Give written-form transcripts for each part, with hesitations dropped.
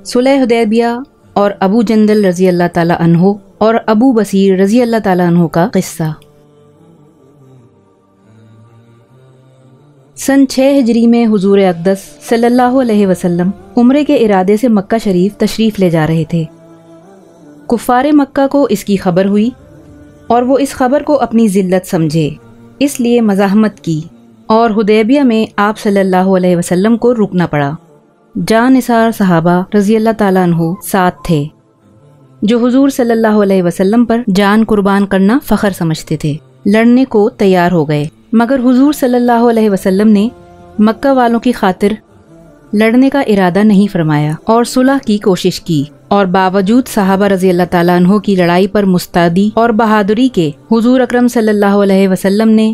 सुलह हुदैबिया और अबू जंदल रज़ी अल्लाह ताला अन्हो और अबू बसीर रज़ी अल्लाह ताला अन्हो का किस्सा। सन 6 हिजरी में हुजूर अक़दस सल्लल्लाहु अलैहि वसल्लम उम्रे के इरादे से मक्का शरीफ तशरीफ़ ले जा रहे थे। कुफ़ारे मक्का को इसकी खबर हुई और वो इस खबर को अपनी ज़िल्लत समझे, इसलिए मज़ाहमत की और हुदैबिया में आप सल्लल्लाहु अलैहि वसल्लम को रुकना पड़ा। जानिसार सहाबा रज़ी अल्लाह ताला अन्हु साथ थे, जो हुजूर सल्लल्लाहु अलैहि वसल्लम पर जान कुर्बान करना फ़ख्र समझते थे। लड़ने को तैयार हो गए, मगर हुजूर सल्लल्लाहु अलैहि वसल्लम ने मक्का वालों की खातिर लड़ने का इरादा नहीं फरमाया और सुलह की कोशिश की। और बावजूद सहाबा रज़ी अल्लाह ताला अन्हु की लड़ाई पर मुस्तैदी और बहादुरी के हुजूर अकरम सल्लल्लाहु अलैहि वसल्लम ने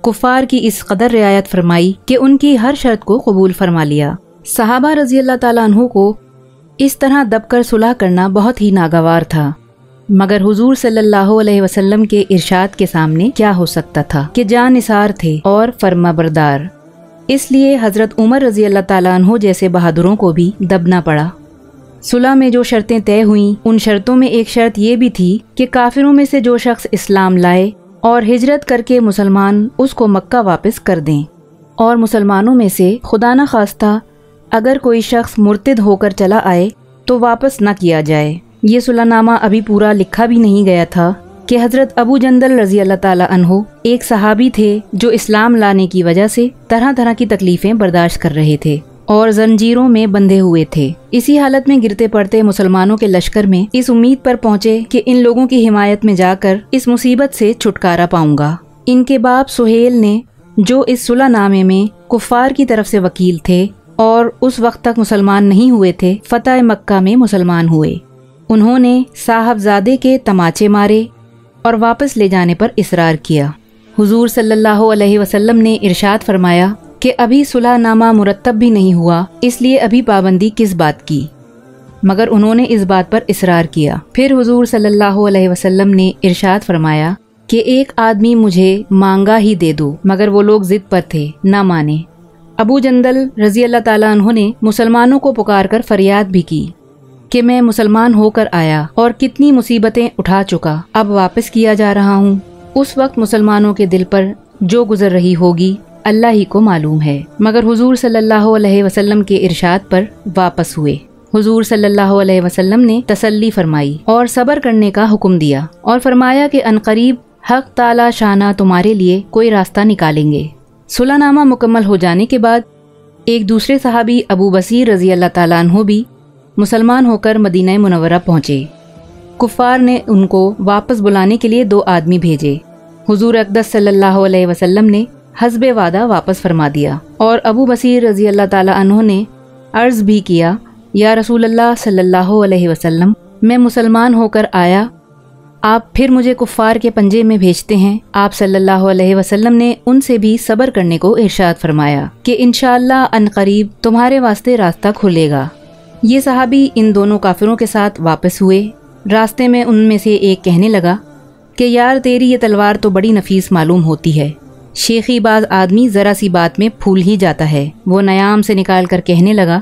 कुफ़ार की इस कदर रियायत फरमाई कि उनकी हर शर्त को कबूल फरमा लिया। सहाबा रज़ी अल्लाह ताला अन्हु को इस तरह दबकर सुलह करना बहुत ही नागवार था, मगर हुजूर सल्लल्लाहु अलैहि वसल्लम के इरशाद के सामने क्या हो सकता था कि जानिसार थे और फरमाबरदार। इसलिए हज़रत उमर रज़ी अल्लाह ताला अन्हु जैसे बहादुरों को भी दबना पड़ा। सुलह में जो शर्तें तय हुईं, उन शर्तों में एक शर्त ये भी थी कि काफिरों में से जो शख्स इस्लाम लाए और हिजरत करके मुसलमान उसको मक्का वापस कर दें, और मुसलमानों में से खुदा न खास्ता अगर कोई शख्स मुर्तिद होकर चला आए तो वापस न किया जाए। ये सुलहनामा अभी पूरा लिखा भी नहीं गया था कि हज़रत अबू जंदल रज़ी अल्लाह ताला अन्हु एक सहाबी थे जो इस्लाम लाने की वजह से तरह तरह की तकलीफ़ें बर्दाश्त कर रहे थे और जंजीरों में बंधे हुए थे। इसी हालत में गिरते पड़ते मुसलमानों के लश्कर में इस उम्मीद पर पहुँचे कि इन लोगों की हिमायत में जाकर इस मुसीबत से छुटकारा पाऊंगा। इनके बाप सुहेल ने, जो इस सुलहनामे में कुफ़ार की तरफ से वकील थे और उस वक्त तक मुसलमान नहीं हुए थे, फतह मक्का में मुसलमान हुए। उन्होंने साहबजादे के तमाचे मारे और वापस ले जाने पर इसरार किया। हुजूर सल्लल्लाहु अलैहि वसल्लम ने इरशाद फरमाया कि अभी सुलहनामा मुरत्तब भी नहीं हुआ, इसलिए अभी पाबंदी किस बात की, मगर उन्होंने इस बात पर इसरार किया। फिर हुजूर सल्लल्लाहु अलैहि वसल्लम ने इरशाद फरमाया कि एक आदमी मुझे मांगा ही दे दो, मगर वो लोग जिद पर थे, ना माने। अबू जंदल रज़ी अल्लाह ताला अन्हु ने मुसलमानों को पुकार कर फरियाद भी की कि मैं मुसलमान होकर आया और कितनी मुसीबतें उठा चुका, अब वापस किया जा रहा हूँ। उस वक्त मुसलमानों के दिल पर जो गुजर रही होगी अल्लाह ही को मालूम है, मगर हुजूर सल्लल्लाहु अलैहि वसल्लम के इरशाद पर वापस हुए। हुजूर सल्लल्लाहु अलैहि वसल्लम ने तसल्ली फरमाई और सब्र करने का हुक्म दिया और फरमाया कि अनकरीब हक ताला शाना तुम्हारे लिए कोई रास्ता निकालेंगे। सुलहनामा मुकम्मल हो जाने के बाद एक दूसरे सहाबी अबू बसीर रज़ी अल्लाह ताला अन्हु भी मुसलमान होकर मदीना मुनव्वरा पहुँचे। कुफ़ार ने उनको वापस बुलाने के लिए 2 आदमी भेजे। हुजूर अक़दस सल्लल्लाहु अलैहि वसल्लम ने हस्बे वादा वापस फरमा दिया और अबू बसीर रज़ी अल्लाह ताला अन्हु ने अर्ज़ भी किया, या रसूल अल्लाह सल्लल्लाहु अलैहि वसल्लम, मैं मुसलमान होकर आया, आप फिर मुझे कुफ़ार के पंजे में भेजते हैं। आप सल्लल्लाहु अलैहि वसल्लम ने उनसे भी सब्र करने को इरशाद फरमाया कि इंशाअल्लाह अनकरीब तुम्हारे वास्ते रास्ता खुलेगा। ये सहाबी इन दोनों काफिरों के साथ वापस हुए। रास्ते में उनमें से एक कहने लगा कि यार तेरी ये तलवार तो बड़ी नफीस मालूम होती है। शेखी बाज आदमी ज़रा सी बात में फूल ही जाता है। वो नयाम से निकाल कर कहने लगा,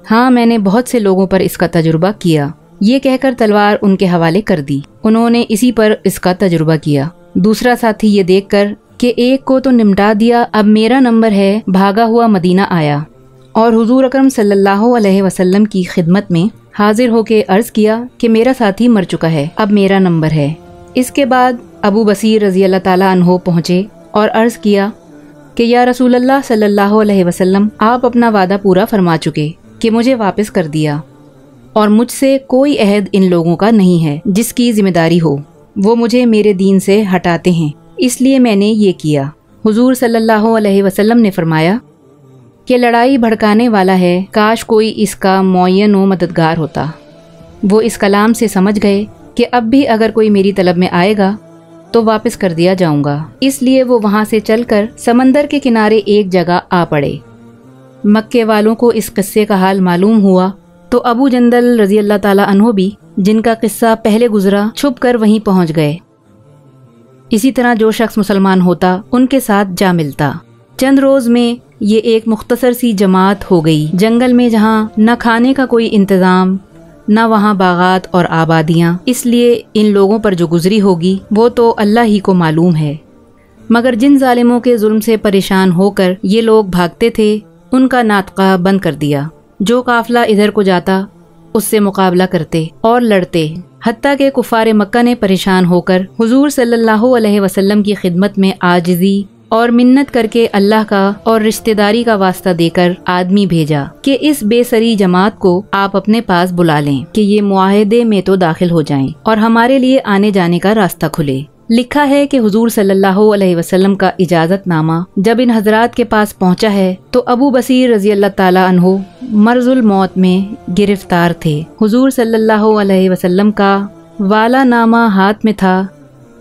हाँ मैंने बहुत से लोगों पर इसका तजुर्बा किया। ये कहकर तलवार उनके हवाले कर दी। उन्होंने इसी पर इसका तजुर्बा किया। दूसरा साथी ये देखकर कि एक को तो निमटा दिया, अब मेरा नंबर है, भागा हुआ मदीना आया और हुजूर अकरम सल्लल्लाहु अलैहि वसल्लम की खिदमत में हाजिर होकर अर्ज़ किया कि मेरा साथी मर चुका है, अब मेरा नंबर है। इसके बाद अबू बसीर रज़ी अल्लाह ताला अन्हु पहुँचे और अर्ज़ किया कि या रसूल अल्लाह सल्लल्लाहु अलैहि वसल्लम, आप अपना वादा पूरा फरमा चुके कि मुझे वापस कर दिया और मुझसे कोई अहद इन लोगों का नहीं है जिसकी जिम्मेदारी हो। वो मुझे मेरे दीन से हटाते हैं, इसलिए मैंने ये किया। हुजूर सल्लल्लाहु अलैहि वसल्लम ने फरमाया कि लड़ाई भड़काने वाला है, काश कोई इसका मुअय्यन व मददगार होता। वो इस कलाम से समझ गए कि अब भी अगर कोई मेरी तलब में आएगा तो वापस कर दिया जाऊंगा। इसलिए वो वहाँ से चलकर समंदर के किनारे एक जगह आ पड़े। मक्के वालों को इस किस्से का हाल मालूम हुआ तो अबू जंदल रज़ी अल्लाह ताला अन्हु भी, जिनका किस्सा पहले गुजरा, छुप कर वहीं पहुँच गए। इसी तरह जो शख्स मुसलमान होता उनके साथ जा मिलता। चंद रोज़ में یہ ایک مختصر سی جماعت ہو گئی جنگل میں، جہاں نہ کھانے کا کوئی انتظام، نہ وہاں باغات اور آبادیاں، اس لیے ان لوگوں پر جو گزری ہوگی وہ تو اللہ ہی کو معلوم ہے۔ مگر جن ظالموں کے ظلم سے پریشان ہو کر یہ لوگ بھاگتے تھے، ان کا ناطقہ بند کر دیا۔ جو قافلہ ادھر کو جاتا اس سے مقابلہ کرتے اور لڑتے، حتیٰ کہ کفار مکہ نے پریشان ہو کر حضور صلی اللہ علیہ وسلم کی خدمت میں عاجزی اور منت کر کے اللہ کا اور رشتہ داری کا واسطہ دے کر آدمی بھیجا کہ اس بے سری جماعت کو آپ اپنے پاس بلا لیں کہ یہ معاہدے میں تو داخل ہو جائیں اور ہمارے لیے آنے جانے کا راستہ کھلے۔ لکھا ہے کہ حضور صلی اللہ علیہ وسلم کا اجازت نامہ جب ان حضرات کے پاس پہنچا ہے تو ابو بصیر رضی اللہ تعالیٰ عنہ مرض الموت میں گرفتار تھے۔ حضور صلی اللہ علیہ وسلم کا والا نامہ ہاتھ میں تھا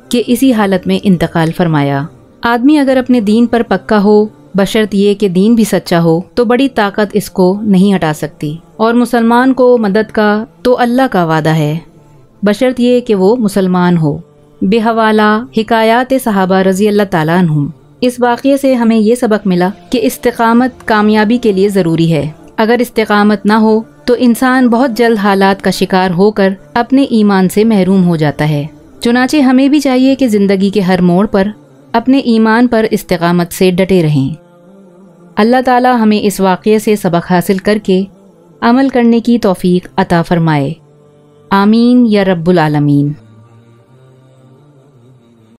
کہ اسی حالت میں انتقال فرمایا۔ آدمی اگر اپنے دین پر پکا ہو، بشرط یہ کہ دین بھی سچا ہو، تو بڑی طاقت اس کو نہیں ہٹا سکتی، اور مسلمان کو مدد کا تو اللہ کا وعدہ ہے، بشرط یہ کہ وہ مسلمان ہو۔ بے حوالہ حکایات صحابہ رضی اللہ تعالیٰ عنہم۔ اس واقعے سے ہمیں یہ سبق ملا کہ استقامت کامیابی کے لیے ضروری ہے۔ اگر استقامت نہ ہو تو انسان بہت جلد حالات کا شکار ہو کر اپنے ایمان سے محروم ہو جاتا ہے۔ چنانچہ ہمیں بھی چاہیے کہ زندگی کے ہر موڑ پر اپنے ایمان پر استقامت سے ڈٹے رہیں۔ اللہ تعالی ہمیں اس واقعے سے سبق حاصل کر کے عمل کرنے کی توفیق عطا فرمائے۔ آمین یا رب العالمین۔